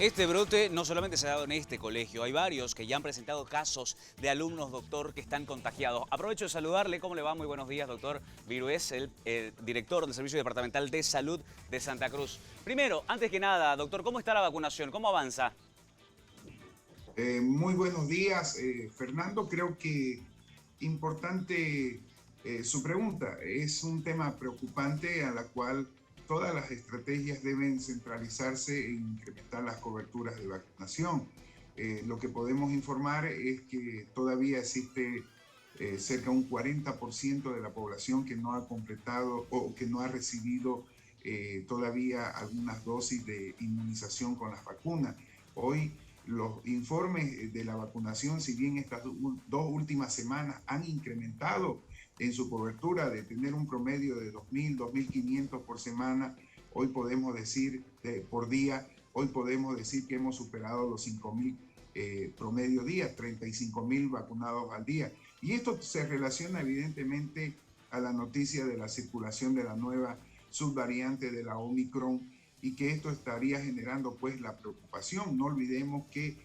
Este brote no solamente se ha dado en este colegio, hay varios que ya han presentado casos de alumnos, doctor, que están contagiados. Aprovecho de saludarle, ¿cómo le va? Muy buenos días, doctor Virués, el director del Servicio Departamental de Salud de Santa Cruz. Primero, antes que nada, doctor, ¿cómo está la vacunación? ¿Cómo avanza? Muy buenos días, Fernando. Creo que importante su pregunta. Es un tema preocupante a la cual todas las estrategias deben centralizarse en incrementar las coberturas de vacunación. Lo que podemos informar es que todavía existe cerca de un 40% de la población que no ha completado o que no ha recibido todavía algunas dosis de inmunización con las vacunas. Hoy los informes de la vacunación, si bien estas dos últimas semanas han incrementado en su cobertura de tener un promedio de 2.000, 2.500 por semana, hoy podemos decir por día, hoy podemos decir que hemos superado los 5.000 promedio día, 35.000 vacunados al día. Y esto se relaciona evidentemente a la noticia de la circulación de la nueva subvariante de la Omicron, y que esto estaría generando pues la preocupación. No olvidemos que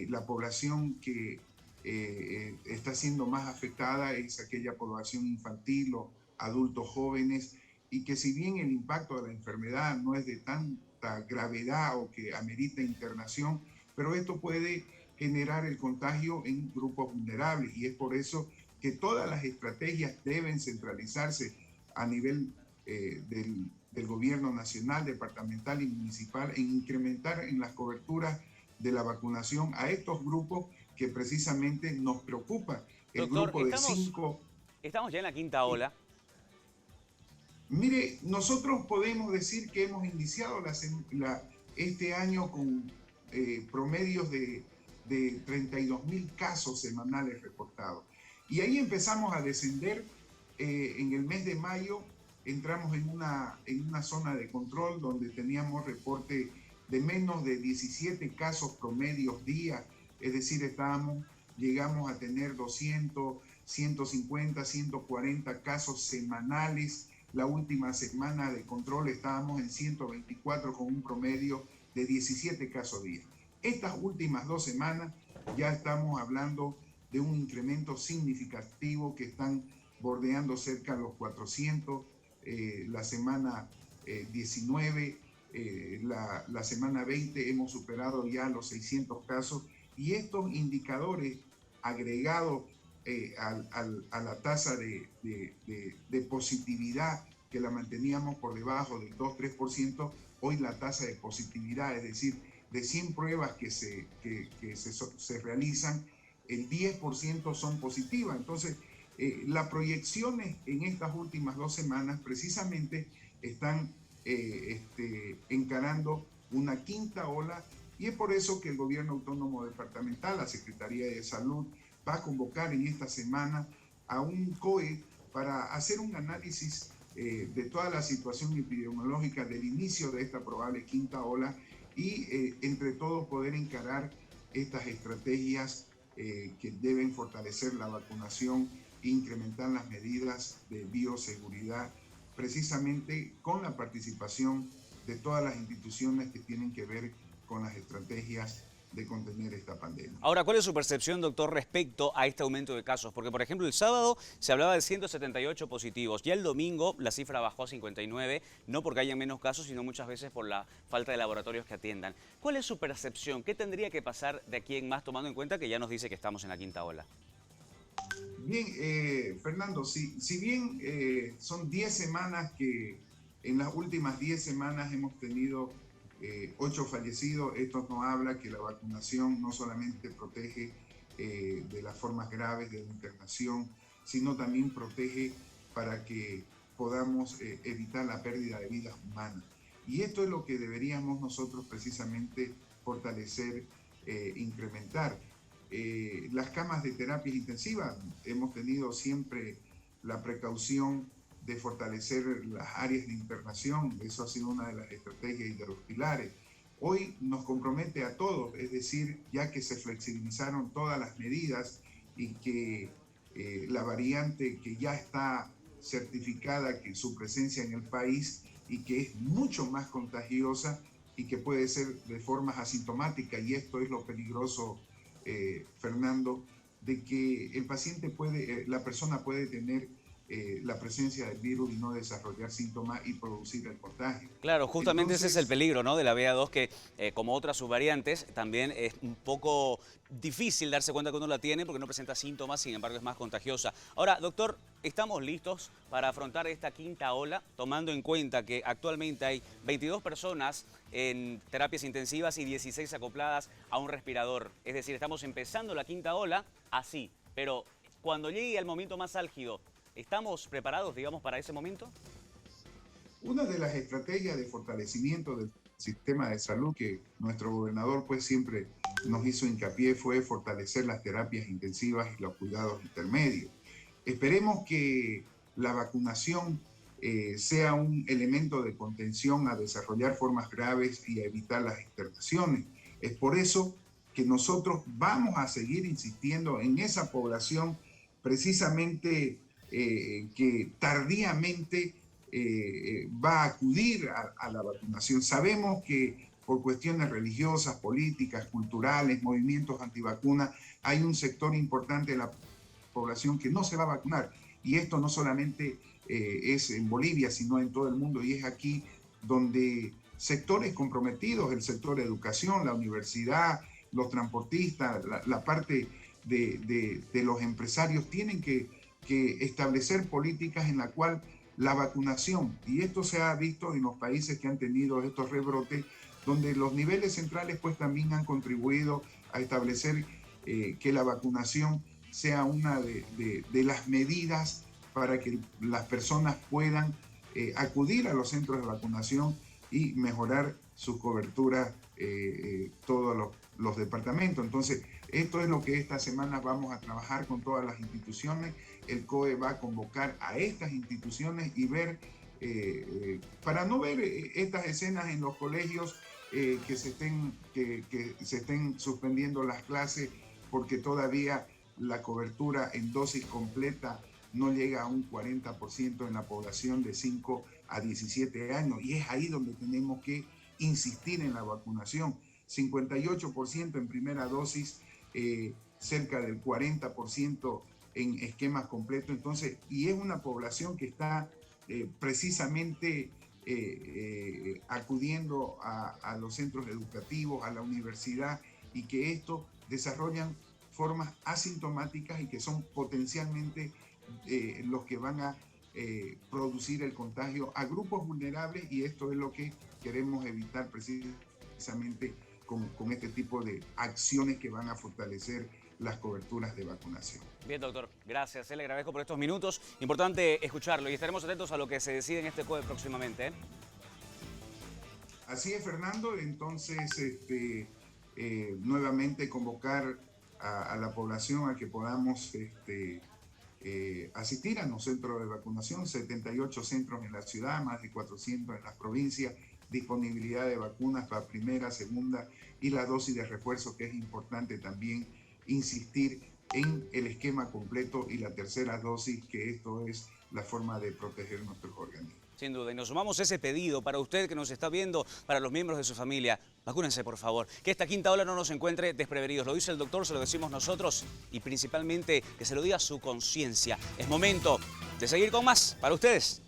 la población que está siendo más afectada es aquella población infantil o adultos jóvenes, y que si bien el impacto de la enfermedad no es de tanta gravedad o que amerita internación, pero esto puede generar el contagio en grupos vulnerables, y es por eso que todas las estrategias deben centralizarse a nivel del gobierno nacional, departamental y municipal en incrementar en las coberturas de la vacunación a estos grupos que precisamente nos preocupa. El Doctor, grupo de 5. estamos ya en la quinta ola. Mire, nosotros podemos decir que hemos iniciado este año con promedios de 32.000 casos semanales reportados. Y ahí empezamos a descender. En el mes de mayo entramos en una zona de control donde teníamos reporte de menos de 17 casos promedios día. Es decir, llegamos a tener 200, 150, 140 casos semanales. La última semana de control estábamos en 124 con un promedio de 17 casos día. Estas últimas 2 semanas ya estamos hablando de un incremento significativo que están bordeando cerca de los 400. La semana 19, la semana 20 hemos superado ya los 600 casos, y estos indicadores agregados a la tasa de positividad, que la manteníamos por debajo del 2-3%, hoy la tasa de positividad, es decir, de 100 pruebas que se realizan, el 10% son positivas. Entonces, las proyecciones en estas últimas 2 semanas precisamente están encarando una quinta ola, y es por eso que el gobierno autónomo departamental, la Secretaría de Salud, va a convocar en esta semana a un COE para hacer un análisis de toda la situación epidemiológica del inicio de esta probable quinta ola, y entre todos poder encarar estas estrategias que deben fortalecer la vacunación e incrementar las medidas de bioseguridad, precisamente con la participación de todas las instituciones que tienen que ver con las estrategias de contener esta pandemia. Ahora, ¿cuál es su percepción, doctor, respecto a este aumento de casos? Porque, por ejemplo, el sábado se hablaba de 178 positivos. Ya el domingo la cifra bajó a 59, no porque haya menos casos, sino muchas veces por la falta de laboratorios que atiendan. ¿Cuál es su percepción? ¿Qué tendría que pasar de aquí en más, tomando en cuenta que ya nos dice que estamos en la quinta ola? Bien, Fernando, si bien son 10 semanas que en las últimas 10 semanas hemos tenido 8 fallecidos, esto nos habla que la vacunación no solamente protege de las formas graves de la internación, sino también protege para que podamos evitar la pérdida de vidas humanas. Y esto es lo que deberíamos nosotros precisamente fortalecer, incrementar. Las camas de terapia intensiva, hemos tenido siempre la precaución de fortalecer las áreas de internación. Eso ha sido una de las estrategias y de los pilares. Hoy nos compromete a todos, es decir, ya que se flexibilizaron todas las medidas y que la variante que ya está certificada, que su presencia en el país y que es mucho más contagiosa, y que puede ser de formas asintomáticas, y esto es lo peligroso, Fernando, de que el paciente la persona puede tener la presencia del virus y no desarrollar síntomas y producir el contagio. Claro, justamente ese es el Entonces, peligro, ¿no?, de la BA2, que como otras subvariantes también es un poco difícil darse cuenta que uno la tiene porque no presenta síntomas, sin embargo es más contagiosa. Ahora, doctor, ¿estamos listos para afrontar esta quinta ola, tomando en cuenta que actualmente hay 22 personas en terapias intensivas y 16 acopladas a un respirador? Es decir, estamos empezando la quinta ola así, pero cuando llegue al momento más álgido, ¿estamos preparados, digamos, para ese momento? una de las estrategias de fortalecimiento del sistema de salud que nuestro gobernador pues siempre nos hizo hincapié fue fortalecer las terapias intensivas y los cuidados intermedios. Esperemos que la vacunación sea un elemento de contención a desarrollar formas graves y a evitar las internaciones. Es por eso que nosotros vamos a seguir insistiendo en esa población precisamente que tardíamente va a acudir a la vacunación. Sabemos que por cuestiones religiosas, políticas, culturales, movimientos antivacunas, hay un sector importante de la población que no se va a vacunar. Y esto no solamente es en Bolivia, sino en todo el mundo. Y es aquí donde sectores comprometidos, el sector de educación, la universidad, los transportistas, la parte de los empresarios, tienen que establecer políticas en la cual la vacunación, y esto se ha visto en los países que han tenido estos rebrotes, donde los niveles centrales pues también han contribuido a establecer que la vacunación sea una de las medidas para que las personas puedan acudir a los centros de vacunación y mejorar su cobertura todos los departamentos. Entonces, esto es lo que esta semana vamos a trabajar con todas las instituciones. El COE va a convocar a estas instituciones y ver, para no ver estas escenas en los colegios que se estén suspendiendo las clases porque todavía la cobertura en dosis completa no llega a un 40% en la población de 5 a 17 años. Y es ahí donde tenemos que insistir en la vacunación. 58% en primera dosis, cerca del 40% en esquemas completos. Entonces, y es una población que está precisamente acudiendo a los centros educativos, a la universidad, y que esto desarrollan formas asintomáticas y que son potencialmente los que van a producir el contagio a grupos vulnerables, y esto es lo que queremos evitar precisamente con este tipo de acciones que van a fortalecer las coberturas de vacunación. Bien, doctor, gracias. Le agradezco por estos minutos. Importante escucharlo y estaremos atentos a lo que se decide en este COE próximamente. Así es, Fernando. Entonces, nuevamente convocar a la población a que podamos asistir a los centros de vacunación, 78 centros en la ciudad, más de 400 en las provincias, disponibilidad de vacunas para primera, segunda y la dosis de refuerzo, que es importante también insistir en el esquema completo y la tercera dosis, que esto es la forma de proteger nuestros organismos. Sin duda, y nos sumamos a ese pedido para usted que nos está viendo, para los miembros de su familia. Vacúnense, por favor. Que esta quinta ola no nos encuentre desprevenidos. Lo dice el doctor, se lo decimos nosotros, y principalmente que se lo diga su conciencia. Es momento de seguir con más para ustedes.